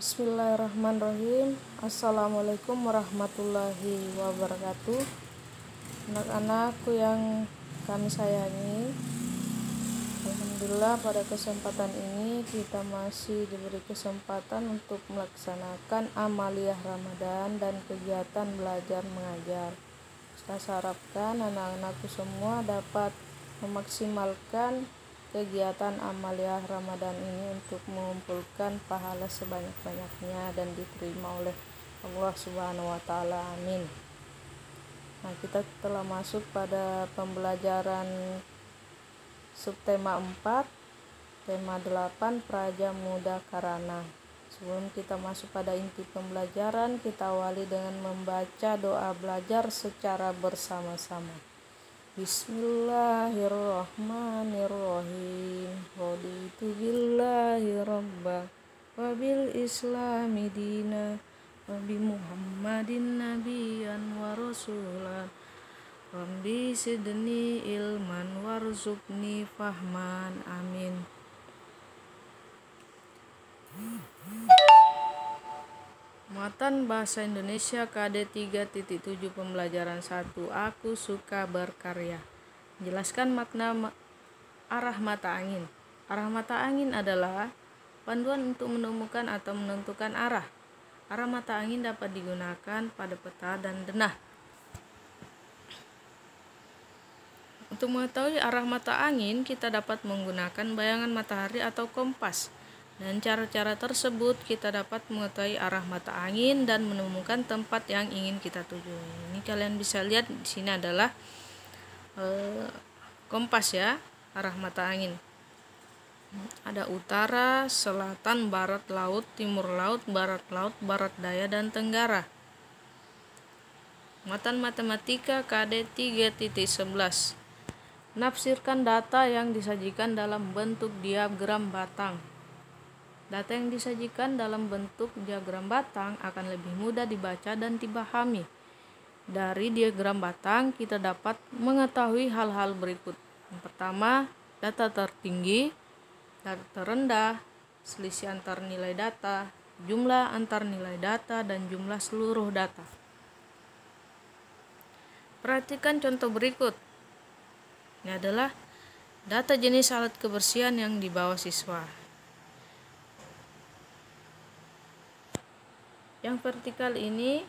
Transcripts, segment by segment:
Bismillahirrahmanirrahim. Assalamualaikum warahmatullahi wabarakatuh. Anak-anakku yang kami sayangi, alhamdulillah pada kesempatan ini kita masih diberi kesempatan untuk melaksanakan amaliyah Ramadan dan kegiatan belajar mengajar. Saya harapkan anak-anakku semua dapat memaksimalkan kegiatan amaliyah Ramadan ini untuk mengumpulkan pahala sebanyak-banyaknya dan diterima oleh Allah Subhanahu wa taala. Amin. Nah, kita telah masuk pada pembelajaran subtema 4, tema 8, Praja Muda Karana. Sebelum kita masuk pada inti pembelajaran, kita awali dengan membaca doa belajar secara bersama-sama. Bismillahirrahmanirrahim. Raditu billahi rabba wa bil islami dina wa bi muhammadin nabiyyan wa rasulan. Rabbi sidni ilman warzuqni fahman. Amin. Muatan Bahasa Indonesia KD 3.7 Pembelajaran 1. Aku suka berkarya. Jelaskan makna arah mata angin. Arah mata angin adalah panduan untuk menemukan atau menentukan arah. Arah mata angin dapat digunakan pada peta dan denah. Untuk mengetahui arah mata angin, kita dapat menggunakan bayangan matahari atau kompas. Dan cara-cara tersebut kita dapat mengetahui arah mata angin dan menemukan tempat yang ingin kita tuju. Ini kalian bisa lihat di sini adalah kompas ya, arah mata angin. Ada utara, selatan, barat laut, timur laut, barat daya dan tenggara. Muatan matematika KD 3.11. Nafsirkan data yang disajikan dalam bentuk diagram batang. Data yang disajikan dalam bentuk diagram batang akan lebih mudah dibaca dan dipahami. Dari diagram batang kita dapat mengetahui hal-hal berikut. Yang pertama, data tertinggi, data terendah, selisih antar nilai data, jumlah antar nilai data, dan jumlah seluruh data. Perhatikan contoh berikut. Ini adalah data jenis alat kebersihan yang dibawa siswa. Yang vertikal ini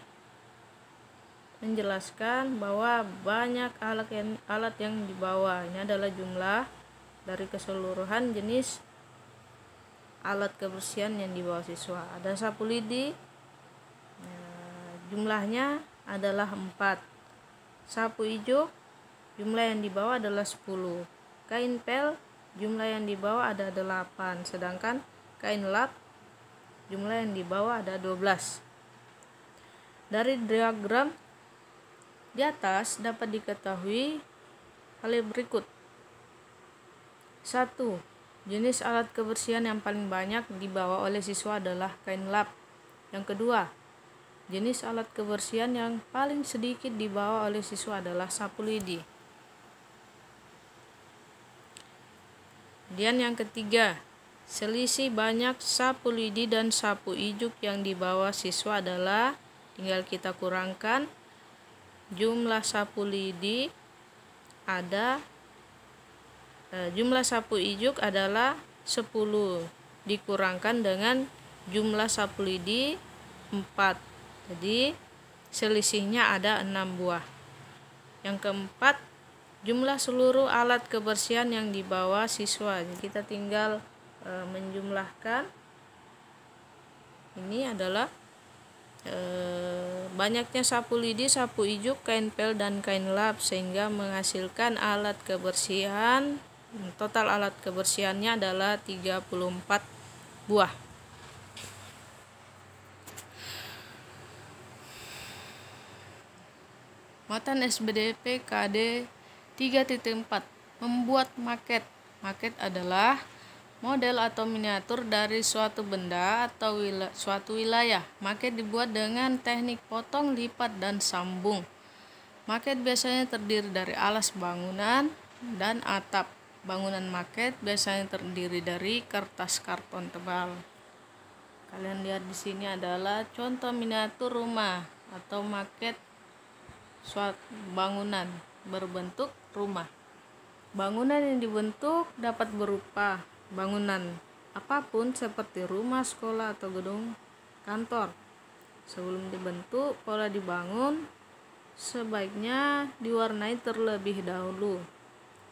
menjelaskan bahwa banyak alat yang dibawa. Ini adalah jumlah dari keseluruhan jenis alat kebersihan yang dibawa siswa. Ada sapu lidi, jumlahnya adalah 4. Sapu ijuk, jumlah yang dibawa adalah 10. Kain pel, jumlah yang dibawa ada 8. Sedangkan kain lap, jumlah yang dibawa ada 12. Dari diagram di atas dapat diketahui hal berikut. 1. Jenis alat kebersihan yang paling banyak dibawa oleh siswa adalah kain lap. Yang kedua, jenis alat kebersihan yang paling sedikit dibawa oleh siswa adalah sapu lidi. Kemudian yang ketiga, selisih banyak sapu lidi dan sapu ijuk yang dibawa siswa adalah, tinggal kita kurangkan, jumlah sapu lidi ada, jumlah sapu ijuk adalah 10 dikurangkan dengan jumlah sapu lidi 4. Jadi selisihnya ada 6 buah. Yang keempat, jumlah seluruh alat kebersihan yang dibawa siswa. Jadi kita tinggal menjumlahkan. Ini adalah banyaknya sapu lidi, sapu ijuk, kain pel, dan kain lap sehingga menghasilkan alat kebersihan. Total alat kebersihannya adalah 34 buah. Muatan SBDP KD 3.4. Membuat maket. Maket adalah model atau miniatur dari suatu benda atau suatu wilayah. Maket dibuat dengan teknik potong, lipat, dan sambung. Maket biasanya terdiri dari alas bangunan dan atap. Bangunan maket biasanya terdiri dari kertas karton tebal. Kalian lihat di sini adalah contoh miniatur rumah atau maket suatu bangunan berbentuk rumah. Bangunan yang dibentuk dapat berupa bangunan apapun seperti rumah, sekolah, atau gedung kantor. Sebelum dibentuk, pola dibangun sebaiknya diwarnai terlebih dahulu.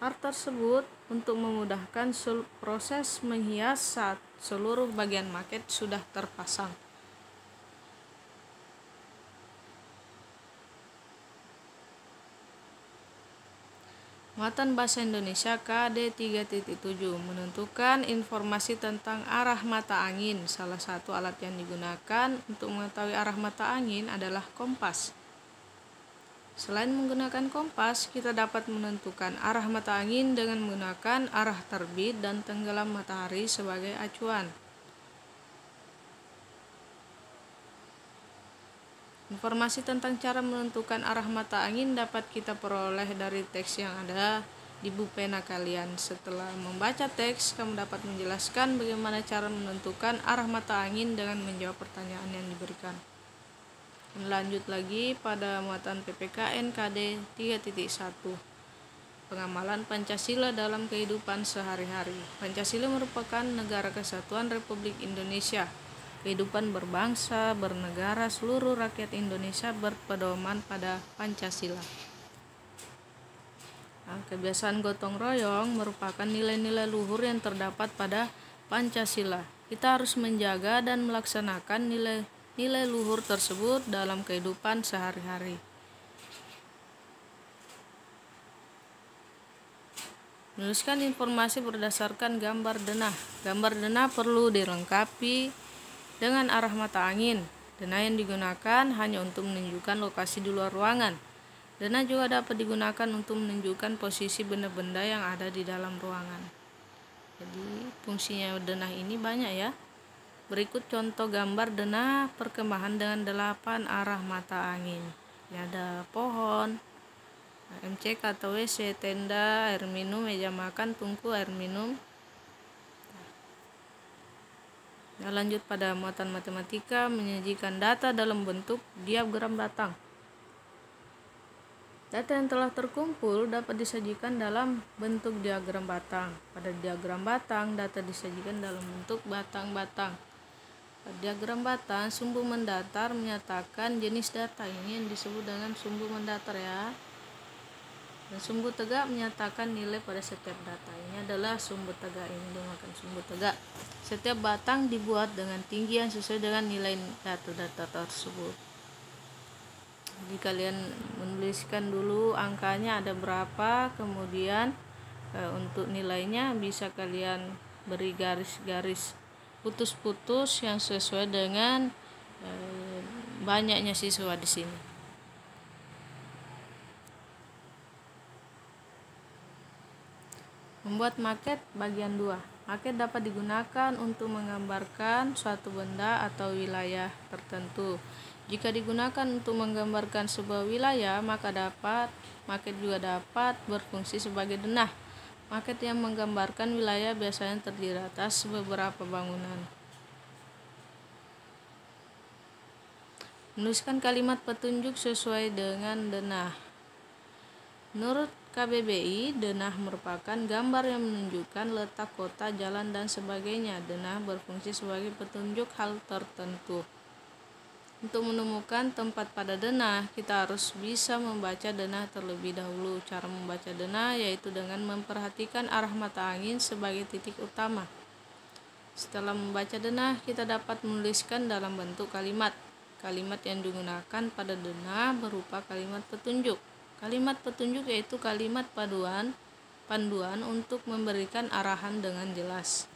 Hal tersebut untuk memudahkan proses menghias saat seluruh bagian maket sudah terpasang. Muatan Bahasa Indonesia KD 3.7 menentukan informasi tentang arah mata angin. Salah satu alat yang digunakan untuk mengetahui arah mata angin adalah kompas. Selain menggunakan kompas, kita dapat menentukan arah mata angin dengan menggunakan arah terbit dan tenggelam matahari sebagai acuan. Informasi tentang cara menentukan arah mata angin dapat kita peroleh dari teks yang ada di buku pena kalian. Setelah membaca teks, kamu dapat menjelaskan bagaimana cara menentukan arah mata angin dengan menjawab pertanyaan yang diberikan. Lanjut lagi pada muatan PPKN KD 3.1. Pengamalan Pancasila dalam kehidupan sehari-hari. Pancasila merupakan negara kesatuan Republik Indonesia. Kehidupan berbangsa, bernegara, seluruh rakyat Indonesia berpedoman pada Pancasila. Kebiasaan gotong royong merupakan nilai-nilai luhur yang terdapat pada Pancasila. Kita harus menjaga dan melaksanakan nilai luhur tersebut dalam kehidupan sehari-hari. Menuliskan informasi berdasarkan gambar denah. Gambar denah perlu dilengkapi dengan arah mata angin. Denah yang digunakan hanya untuk menunjukkan lokasi di luar ruangan. Denah juga dapat digunakan untuk menunjukkan posisi benda-benda yang ada di dalam ruangan. Jadi fungsinya denah ini banyak ya. Berikut contoh gambar denah perkemahan dengan 8 arah mata angin. Ini ada pohon, MCK atau WC, tenda, air minum, meja makan, tungku, air minum. Lanjut pada muatan matematika, menyajikan data dalam bentuk diagram batang. Data yang telah terkumpul dapat disajikan dalam bentuk diagram batang. Pada diagram batang, data disajikan dalam bentuk batang-batang. Pada diagram batang, sumbu mendatar menyatakan jenis data. Ini yang disebut dengan sumbu mendatar ya. Dan sumbu tegak menyatakan nilai pada setiap data. Ini adalah sumbu tegak, ini dinamakan sumbu tegak. Setiap batang dibuat dengan tinggi yang sesuai dengan nilai data-data tersebut. Jadi kalian menuliskan dulu angkanya ada berapa, kemudian untuk nilainya bisa kalian beri garis-garis putus-putus yang sesuai dengan banyaknya siswa di sini. Membuat maket bagian 2. Maket dapat digunakan untuk menggambarkan suatu benda atau wilayah tertentu. Jika digunakan untuk menggambarkan sebuah wilayah, maka maket juga dapat berfungsi sebagai denah. Maket yang menggambarkan wilayah biasanya terdiri atas beberapa bangunan. Menuliskan kalimat petunjuk sesuai dengan denah. Menurut KBBI, denah merupakan gambar yang menunjukkan letak kota, jalan, dan sebagainya. Denah berfungsi sebagai petunjuk hal tertentu. Untuk menemukan tempat pada denah, kita harus bisa membaca denah terlebih dahulu. Cara membaca denah yaitu dengan memperhatikan arah mata angin sebagai titik utama. Setelah membaca denah, kita dapat menuliskan dalam bentuk kalimat. Kalimat yang digunakan pada denah berupa kalimat petunjuk. Kalimat petunjuk yaitu kalimat panduan untuk memberikan arahan dengan jelas.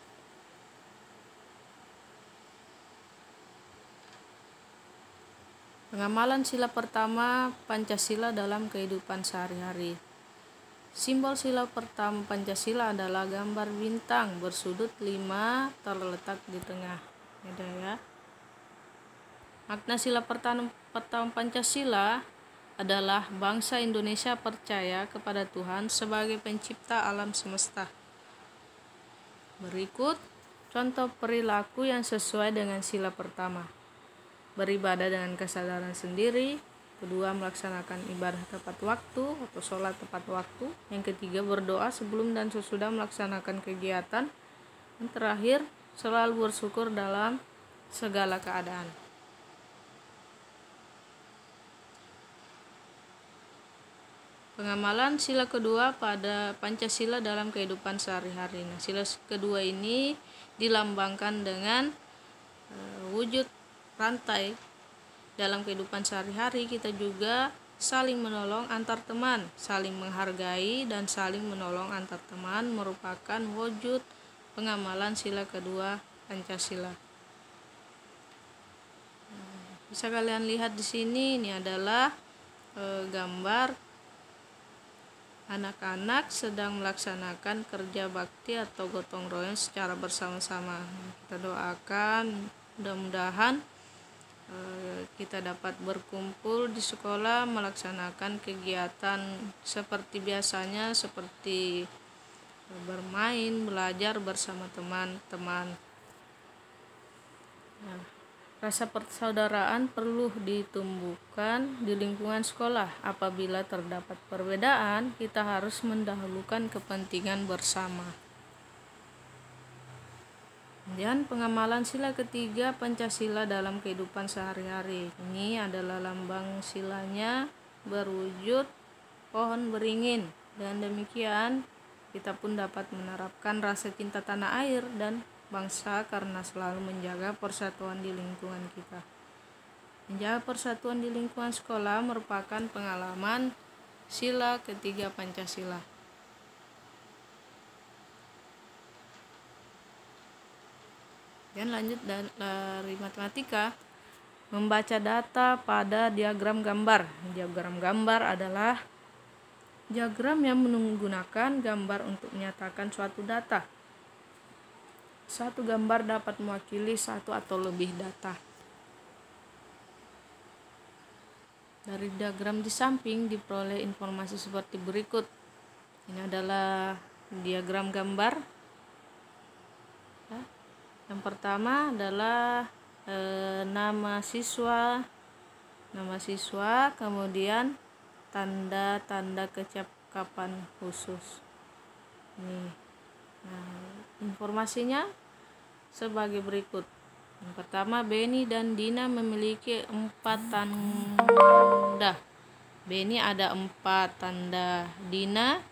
Pengamalan sila pertama Pancasila dalam kehidupan sehari-hari. Simbol sila pertama Pancasila adalah gambar bintang bersudut 5 terletak di tengah. Ada ya. Makna sila pertama Pancasila adalah bangsa Indonesia percaya kepada Tuhan sebagai pencipta alam semesta. Berikut Contoh perilaku yang sesuai dengan sila pertama: beribadah dengan kesadaran sendiri. Kedua, melaksanakan ibadah tepat waktu atau sholat tepat waktu. Yang ketiga, berdoa sebelum dan sesudah melaksanakan kegiatan. Yang terakhir, selalu bersyukur dalam segala keadaan. Pengamalan sila kedua pada Pancasila dalam kehidupan sehari-hari. Nah, sila kedua ini dilambangkan dengan wujud rantai. Dalam kehidupan sehari-hari kita juga saling menolong antar teman, saling menghargai dan saling menolong antar teman merupakan wujud pengamalan sila kedua Pancasila. Bisa kalian lihat di sini, ini adalah gambar anak-anak sedang melaksanakan kerja bakti atau gotong royong secara bersama-sama. Kita doakan mudah-mudahan kita dapat berkumpul di sekolah melaksanakan kegiatan seperti biasanya, seperti bermain, belajar bersama teman-teman. Nah, rasa persaudaraan perlu ditumbuhkan di lingkungan sekolah. Apabila terdapat perbedaan, kita harus mendahulukan kepentingan bersama. Dan pengamalan sila ketiga Pancasila dalam kehidupan sehari-hari. Ini adalah lambang silanya berwujud pohon beringin. Dan demikian kita pun dapat menerapkan rasa cinta tanah air dan bangsa karena selalu menjaga persatuan di lingkungan kita. Menjaga persatuan di lingkungan sekolah merupakan pengalaman sila ketiga Pancasila. Dan lanjut dari matematika, membaca data pada diagram gambar. Diagram gambar adalah diagram yang menggunakan gambar untuk menyatakan suatu data. Satu gambar dapat mewakili satu atau lebih data. Dari diagram di samping diperoleh informasi seperti berikut. Ini adalah diagram gambar. Yang pertama adalah nama siswa, kemudian tanda-tanda kecakapan khusus. Nih, informasinya sebagai berikut. Yang pertama, Beni dan Dina memiliki 4 tanda. Beni ada 4 tanda, Dina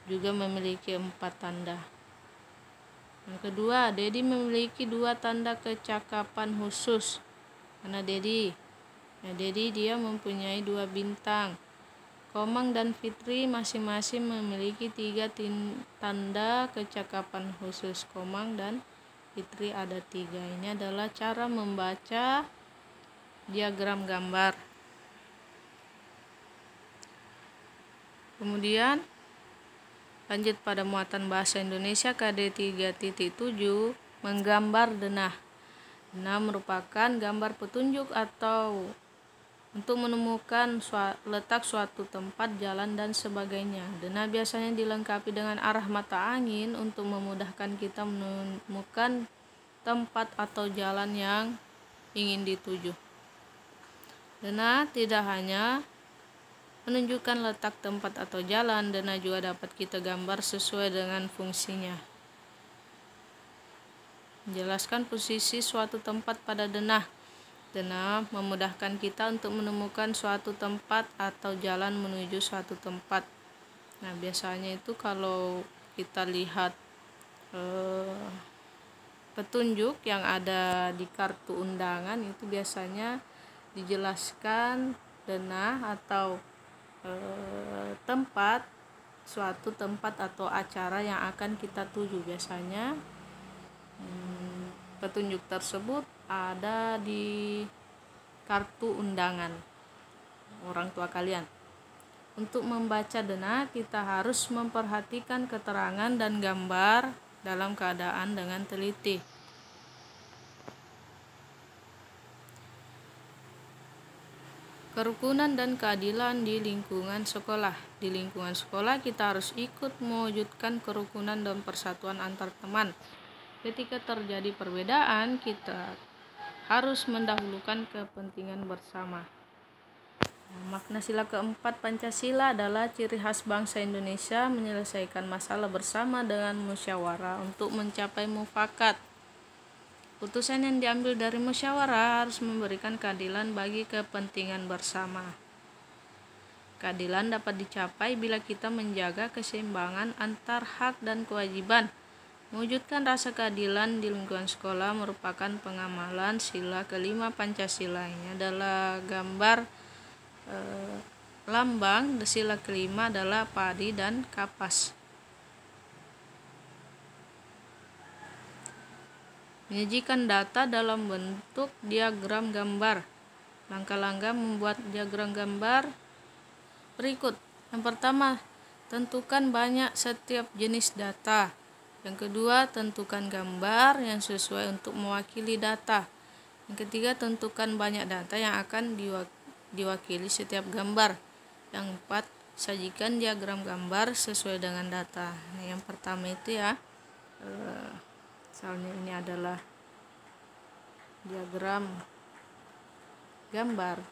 juga memiliki 4 tanda. Yang kedua, Dedi memiliki 2 tanda kecakapan khusus. Karena Dedi dia mempunyai 2 bintang. Komang dan Fitri masing-masing memiliki 3 tanda kecakapan khusus. Komang dan Fitri ada 3. Ini adalah cara membaca diagram gambar. Kemudian lanjut pada muatan bahasa Indonesia KD 3.7, menggambar denah. Denah merupakan gambar petunjuk atau untuk menemukan letak suatu tempat, jalan, dan sebagainya. Denah biasanya dilengkapi dengan arah mata angin untuk memudahkan kita menemukan tempat atau jalan yang ingin dituju. Denah tidak hanya menunjukkan letak tempat atau jalan, denah juga dapat kita gambar sesuai dengan fungsinya. Menjelaskan posisi suatu tempat pada denah. Denah memudahkan kita untuk menemukan suatu tempat atau jalan menuju suatu tempat. Nah, biasanya itu kalau kita lihat petunjuk yang ada di kartu undangan itu biasanya dijelaskan denah atau suatu tempat atau acara yang akan kita tuju. Biasanya petunjuk tersebut ada di kartu undangan orang tua kalian. Untuk membaca denah kita harus memperhatikan keterangan dan gambar dalam keadaan dengan teliti. Kerukunan dan keadilan di lingkungan sekolah. Di lingkungan sekolah kita harus ikut mewujudkan kerukunan dan persatuan antar teman. ketika terjadi perbedaan, kita harus mendahulukan kepentingan bersama. Makna sila keempat Pancasila adalah ciri khas bangsa Indonesia menyelesaikan masalah bersama dengan musyawarah untuk mencapai mufakat. Putusan yang diambil dari musyawarah harus memberikan keadilan bagi kepentingan bersama. Keadilan dapat dicapai bila kita menjaga keseimbangan antar hak dan kewajiban. Mewujudkan rasa keadilan di lingkungan sekolah merupakan pengamalan sila kelima Pancasila. Ini adalah gambar lambang sila kelima adalah padi dan kapas. Menyajikan data dalam bentuk diagram gambar. Langkah-langkah membuat diagram gambar berikut. Yang pertama, tentukan banyak setiap jenis data. Yang kedua, tentukan gambar yang sesuai untuk mewakili data. Yang ketiga, tentukan banyak data yang akan diwakili setiap gambar. Yang keempat, sajikan diagram gambar sesuai dengan data. Nah, yang pertama itu ya, misalnya ini adalah diagram gambar.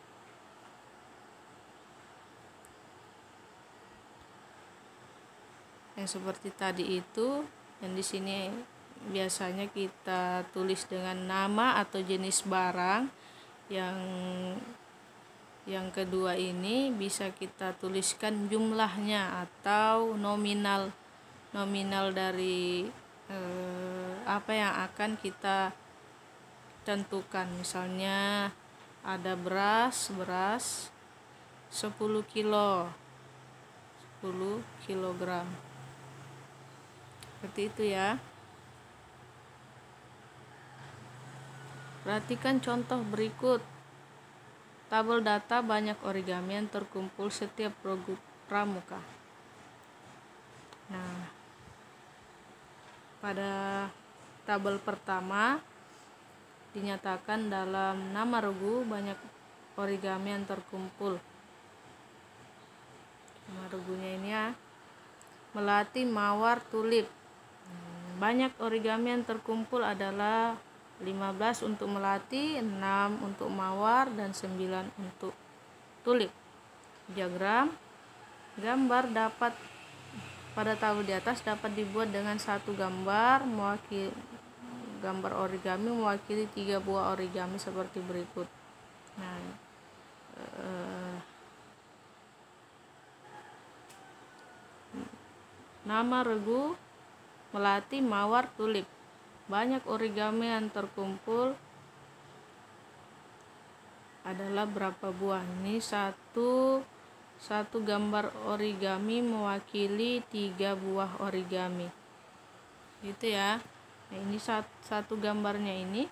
Yang seperti tadi itu, yang di sini biasanya kita tulis dengan nama atau jenis barang. Yang kedua ini bisa kita tuliskan jumlahnya atau nominal dari apa yang akan kita tentukan. Misalnya ada beras 10 kilo 10 kilogram seperti itu ya. Perhatikan contoh berikut. Tabel data banyak origami yang terkumpul setiap pramuka. Nah, pada tabel pertama dinyatakan dalam nama regu banyak origami yang terkumpul. Nama regunya ini ya, melati, mawar, tulip. Banyak origami yang terkumpul adalah 15 untuk melati, 6 untuk mawar, dan 9 untuk tulip. Diagram gambar dapat pada tabel di atas dapat dibuat dengan satu gambar gambar origami mewakili 3 buah origami seperti berikut. Nah, nama regu melati, mawar, tulip. Banyak origami yang terkumpul adalah berapa buah? Ini satu gambar origami mewakili 3 buah origami. Gitu ya. Nah, ini satu gambarnya ini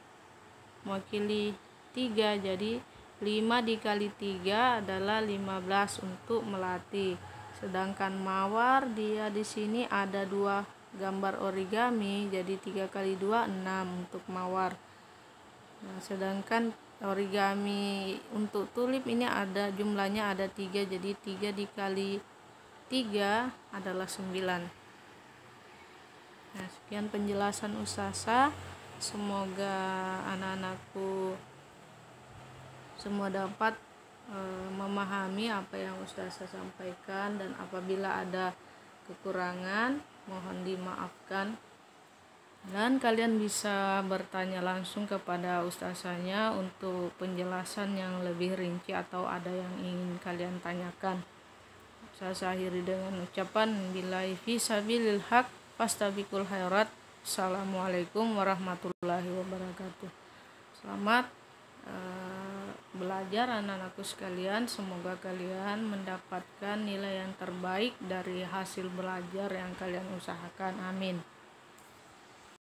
mewakili 3, jadi 5 dikali 3 adalah 15 untuk melati. Sedangkan mawar dia di sini ada 2 gambar origami, jadi 3 kali 2 6 untuk mawar. Nah, sedangkan origami untuk tulip ini ada jumlahnya ada 3, jadi 3 dikali 3 adalah 9. Nah, sekian penjelasan Ustazah. Semoga anak-anakku semua dapat memahami apa yang Ustazah sampaikan, dan apabila ada kekurangan mohon dimaafkan, dan kalian bisa bertanya langsung kepada ustazahnya untuk penjelasan yang lebih rinci atau ada yang ingin kalian tanyakan. Saya akhiri dengan ucapan billahi fi sabilil haq fastabiqul khairat. Assalamualaikum warahmatullahi wabarakatuh. Selamat belajar anak-anakku sekalian. Semoga kalian mendapatkan nilai yang terbaik dari hasil belajar yang kalian usahakan. Amin.